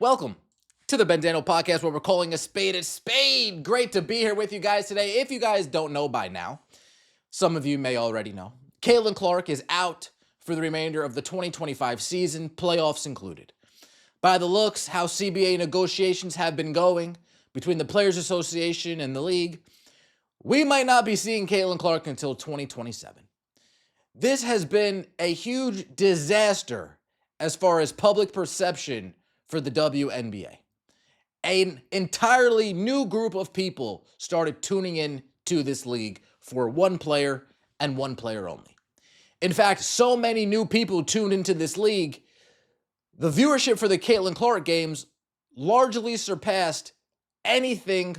Welcome to the Bendano Podcast, where we're calling a spade. Great to be here with you guys today. If you guys don't know by now, some of you may already know, Caitlin Clark is out for the remainder of the 2025 season, playoffs included. By the looks, how CBA negotiations have been going between the Players Association and the league, we might not be seeing Caitlin Clark until 2027. This has been a huge disaster as far as public perception for the WNBA. An entirely new group of people started tuning in to this league for one player and one player only. In fact, so many new people tuned into this league, the viewership for the Caitlin Clark games largely surpassed anything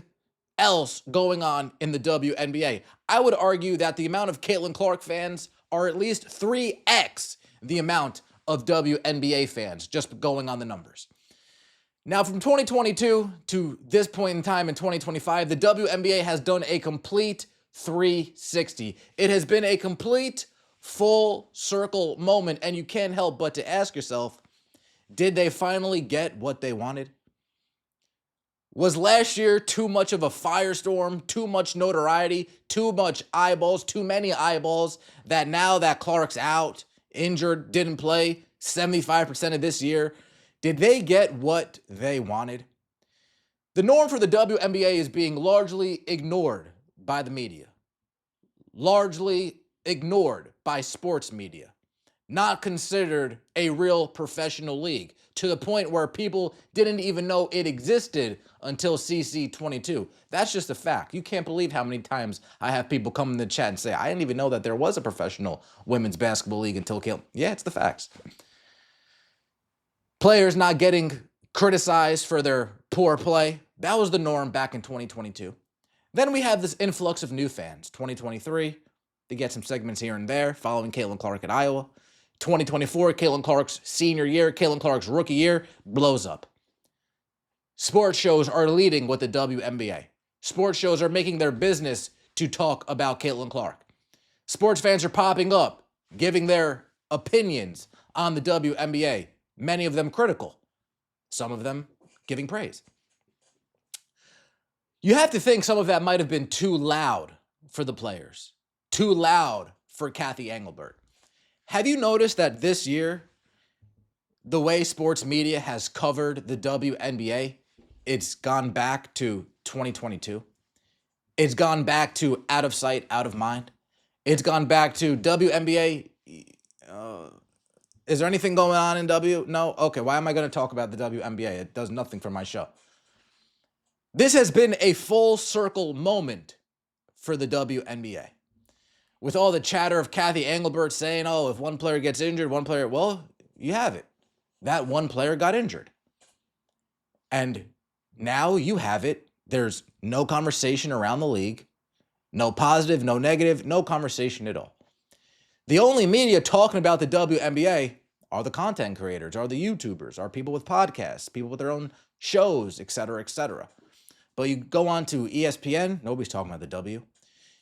else going on in the WNBA. I would argue that the amount of Caitlin Clark fans are at least 3x the amount of WNBA fans, just going on the numbers. Now, from 2022 to this point in time in 2025, the WNBA has done a complete 360. It has been a complete full circle moment, and you can't help but to ask yourself, did they finally get what they wanted? Was last year too much of a firestorm, too much notoriety, too much eyeballs, too many eyeballs, that now that Clark's out, injured, didn't play 75% of this year, did they get what they wanted? The norm for the WNBA is being largely ignored by the media, largely ignored by sports media, not considered a real professional league, to the point where people didn't even know it existed until CC22. That's just a fact. You can't believe how many times I have people come in the chat and say, I didn't even know that there was a professional women's basketball league until Caitlin. Yeah, it's the facts. Players not getting criticized for their poor play. That was the norm back in 2022. Then we have this influx of new fans. 2023, they get some segments here and there following Caitlin Clark at Iowa. 2024, Caitlin Clark's senior year, Caitlin Clark's rookie year, blows up. Sports shows are leading with the WNBA. Sports shows are making their business to talk about Caitlin Clark. Sports fans are popping up, giving their opinions on the WNBA, many of them critical, some of them giving praise. You have to think some of that might have been too loud for the players, too loud for Kathy Engelbert. Have you noticed that this year, the way sports media has covered the WNBA, it's gone back to 2022. It's gone back to out of sight, out of mind. It's gone back to WNBA. Is there anything going on in W? No? Okay, why am I going to talk about the WNBA? It does nothing for my show. This has been a full circle moment for the WNBA. With all the chatter of Kathy Engelbert saying, oh, if one player gets injured, one player, well, you have it. That one player got injured. And now you have it. There's no conversation around the league. No positive, no negative, no conversation at all. The only media talking about the WNBA are the content creators, are the YouTubers, are people with podcasts, people with their own shows, et cetera, et cetera. But you go on to ESPN, nobody's talking about the W.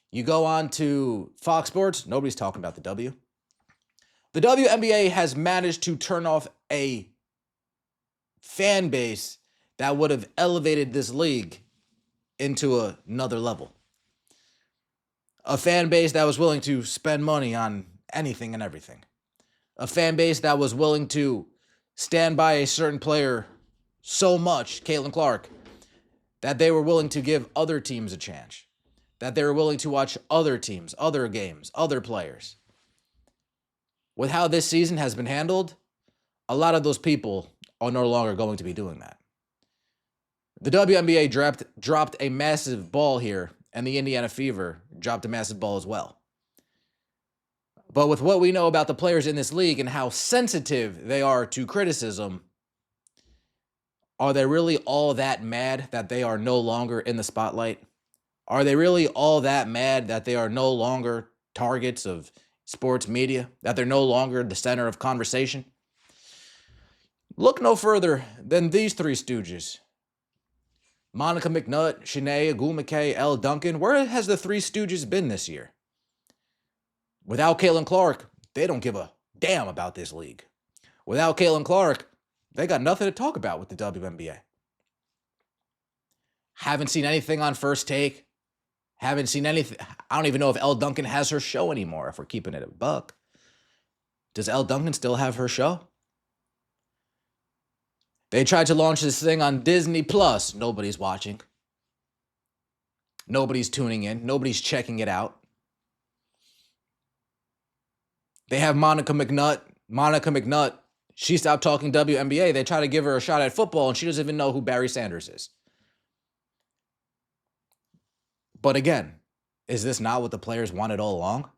You go on to Fox Sports, nobody's talking about the W. The WNBA has managed to turn off a fan base that would have elevated this league into another level. A fan base that was willing to spend money on anything and everything. A fan base that was willing to stand by a certain player so much, Caitlin Clark, that they were willing to give other teams a chance. That they were willing to watch other teams, other games, other players. With how this season has been handled, a lot of those people are no longer going to be doing that. The WNBA dropped a massive ball here, and the Indiana Fever dropped a massive ball as well. But with what we know about the players in this league and how sensitive they are to criticism, are they really all that mad that they are no longer in the spotlight? Are they really all that mad that they are no longer targets of sports media, that they're no longer the center of conversation? Look no further than these three stooges. Monica McNutt, Shanae Agumake, Elle Duncan. Where has the three stooges been this year? Without Caitlin Clark, they don't give a damn about this league. Without Caitlin Clark, They got nothing to talk about with the WNBA. Haven't seen anything on First Take. Haven't seen anything. I don't even know if Elle Duncan has her show anymore, if we're keeping it a buck. Does Elle Duncan still have her show? They tried to launch this thing on Disney Plus. Nobody's watching. Nobody's tuning in. Nobody's checking it out. They have Monica McNutt. Monica McNutt, she stopped talking WNBA. They try to give her a shot at football, and she doesn't even know who Barry Sanders is. But again, is this not what the players wanted all along?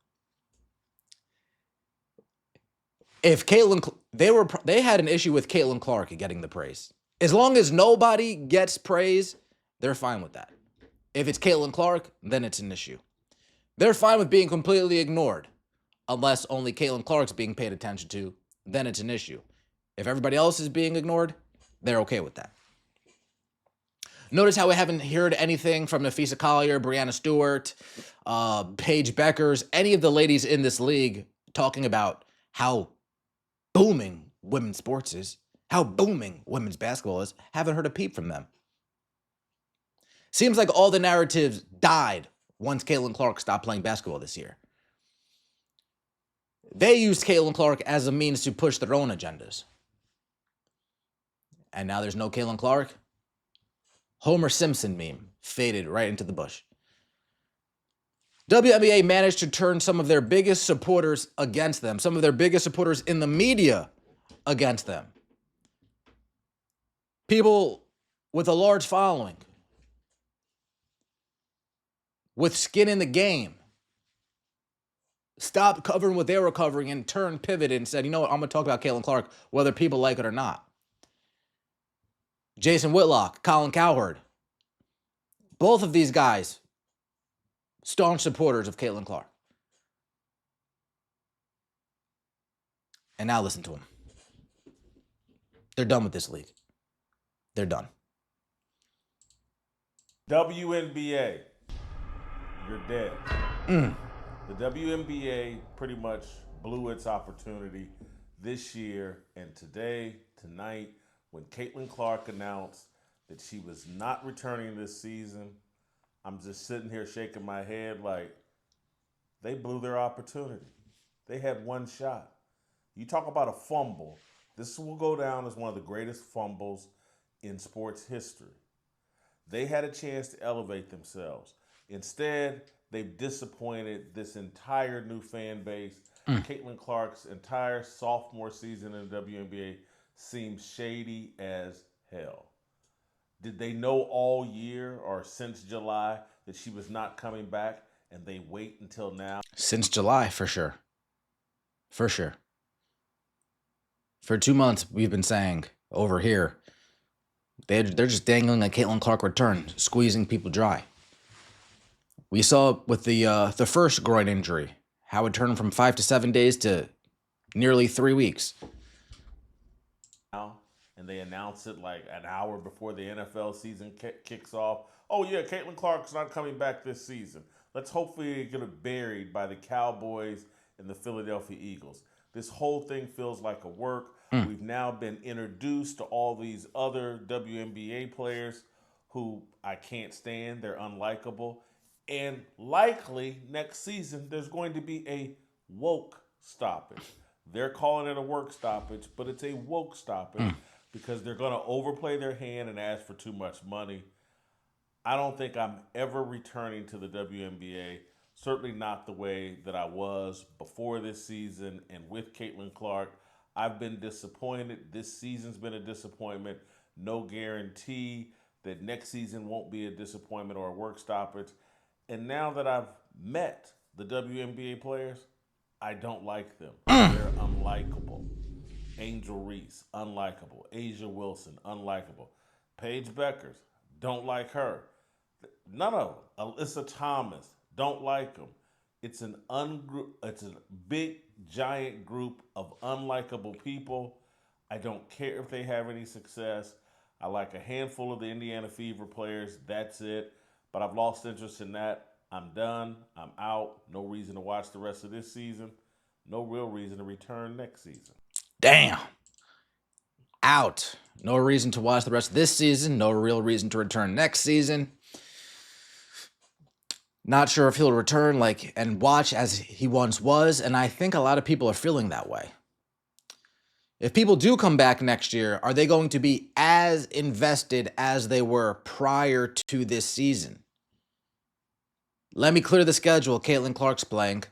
If Caitlin, they had an issue with Caitlin Clark getting the praise. As long as nobody gets praise, they're fine with that. If it's Caitlin Clark, then it's an issue. They're fine with being completely ignored, unless only Caitlin Clark's being paid attention to, then it's an issue. If everybody else is being ignored, they're okay with that. Notice how we haven't heard anything from Nafisa Collier, Brianna Stewart, Paige Beckers, any of the ladies in this league talking about how booming women's sports is, how booming women's basketball is. Haven't heard a peep from them. Seems like all the narratives died once Caitlin Clark stopped playing basketball this year. They used Caitlin Clark as a means to push their own agendas. And now there's no Caitlin Clark. Homer Simpson meme faded right into the bush. WNBA managed to turn some of their biggest supporters against them, some of their biggest supporters in the media against them. People with a large following, with skin in the game, stopped covering what they were covering and turned, pivoted, and said, you know what, I'm going to talk about Caitlin Clark, whether people like it or not. Jason Whitlock, Colin Cowherd, both of these guys, staunch supporters of Caitlin Clark. And now listen to them. They're done with this league. They're done. WNBA, you're dead. The WNBA pretty much blew its opportunity this year, and tonight, when Caitlin Clark announced that she was not returning this season, I'm just sitting here shaking my head like they blew their opportunity. They had one shot. You talk about a fumble. This will go down as one of the greatest fumbles in sports history. They had a chance to elevate themselves. Instead, they've disappointed this entire new fan base. Caitlin Clark's entire sophomore season in the WNBA seems shady as hell. Did they know all year or since July that she was not coming back, and they wait until now? Since July, for sure. For sure. For 2 months, we've been saying over here, they're just dangling a Caitlin Clark return, squeezing people dry. We saw with the first groin injury, how it turned from 5 to 7 days to nearly 3 weeks. And they announce it like an hour before the NFL season kicks off. Oh yeah, Caitlin Clark's not coming back this season. Let's hopefully get it buried by the Cowboys and the Philadelphia Eagles. This whole thing feels like a work. We've now been introduced to all these other WNBA players who I can't stand. They're unlikable. And likely next season, there's going to be a woke stoppage. They're calling it a work stoppage, but it's a woke stoppage because they're going to overplay their hand and ask for too much money. I don't think I'm ever returning to the WNBA. Certainly not the way that I was before this season and with Caitlin Clark. I've been disappointed. This season's been a disappointment. No guarantee that next season won't be a disappointment or a work stoppage. And now that I've met the WNBA players, I don't like them. They're unlikable. Angel Reese, unlikable. Asia Wilson, unlikable. Paige Beckers, don't like her. None of them. Alyssa Thomas, don't like them. It's it's a big, giant group of unlikable people. I don't care if they have any success. I like a handful of the Indiana Fever players. That's it. But I've lost interest in that. I'm done. I'm out. No reason to watch the rest of this season. No real reason to return next season. Damn. out. No reason to watch the rest of this season. No real reason to return next season. Not sure if he'll return and watch as he once was, and I think a lot of people are feeling that way. If people do come back next year, are they going to be as invested as they were prior to this season? Let me clear the schedule. Caitlin Clark's playing.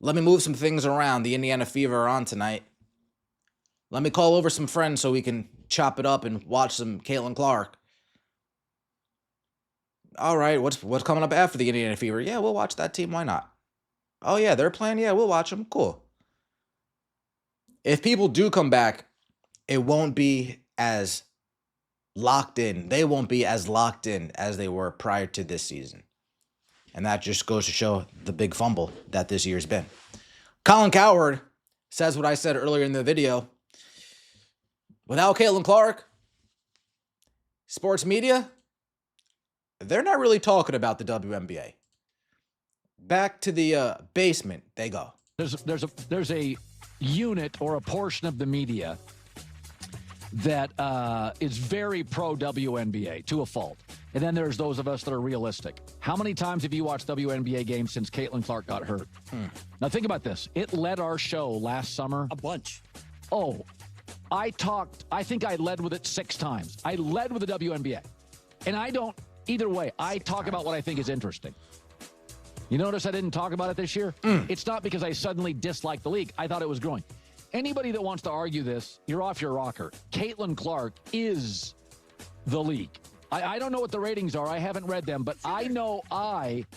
Let me move some things around. The Indiana Fever are on tonight. Let me call over some friends so we can chop it up and watch some Caitlin Clark. All right, what's coming up after the Indiana Fever? Yeah, we'll watch that team. Why not? Oh, yeah, they're playing? Yeah, we'll watch them. Cool. If people do come back, it won't be as locked in. They won't be as locked in as they were prior to this season. And that just goes to show the big fumble that this year's been. Colin Cowherd says what I said earlier in the video. Without Caitlin Clark, sports media, they're not really talking about the WNBA. Back to the basement they go. There's a unit or a portion of the media that is very pro WNBA to a fault. And then there's those of us that are realistic. How many times have you watched WNBA games since Caitlin Clark got hurt? Now think about this. It led our show last summer. A bunch. Oh, I think I led with it 6 times. I led with the WNBA. And either way, I talk about what I think is interesting. You notice I didn't talk about it this year? It's not because I suddenly disliked the league. I thought it was growing. Anybody that wants to argue this, you're off your rocker. Caitlin Clark is the league. I don't know what the ratings are. I haven't read them, but I know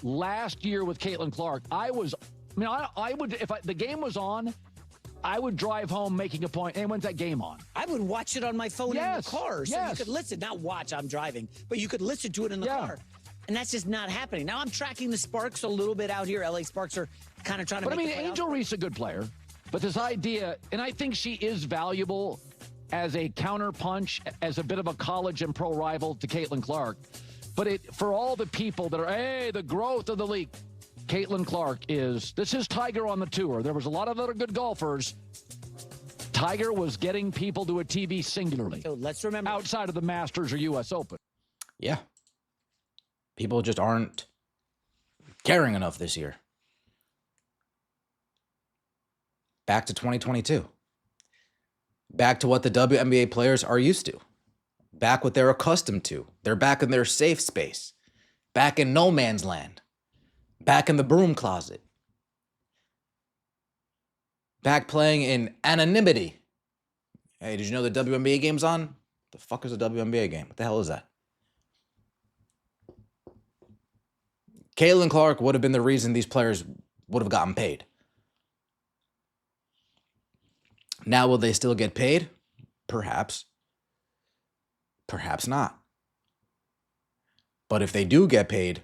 last year with Caitlin Clark, I would, if the game was on, I would drive home making a point. Hey, when's that game on? I would watch it on my phone in the car. So yes. you could listen, not watch, I'm driving, but you could listen to it in the car. And that's just not happening. Now I'm tracking the Sparks a little bit out here. LA Sparks are kind of trying to make it. But Angel Reese's a good player. But this idea, and I think she is valuable as a counterpunch, as a bit of a college and pro rival to Caitlin Clark. But for all the people that are, the growth of the league, Caitlin Clark this is Tiger on the tour. There was a lot of other good golfers. Tiger was getting people to a TV singularly. So let's remember. Outside of the Masters or U.S. Open. Yeah. People just aren't caring enough this year. Back to 2022. Back to what the WNBA players are used to. Back what they're accustomed to. They're back in their safe space. Back in no man's land. Back in the broom closet. Back playing in anonymity. Hey, did you know the WNBA game's on? The fuck is a WNBA game? What the hell is that? Caitlin Clark would have been the reason these players would have gotten paid. Now, will they still get paid? Perhaps. Perhaps not. But if they do get paid,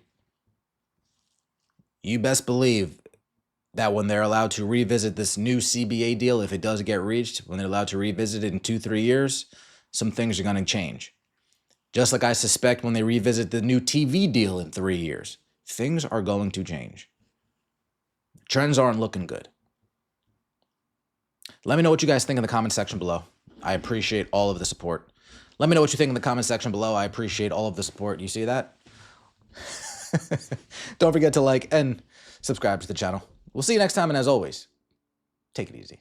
you best believe that when they're allowed to revisit this new CBA deal, if it does get reached, when they're allowed to revisit it in 2-3 years, some things are going to change. Just like I suspect when they revisit the new TV deal in 3 years, things are going to change. Trends aren't looking good. Let me know what you guys think in the comment section below. I appreciate all of the support. Let me know what you think in the comment section below. I appreciate all of the support. You see that? Don't forget to like and subscribe to the channel. We'll see you next time, and as always, take it easy.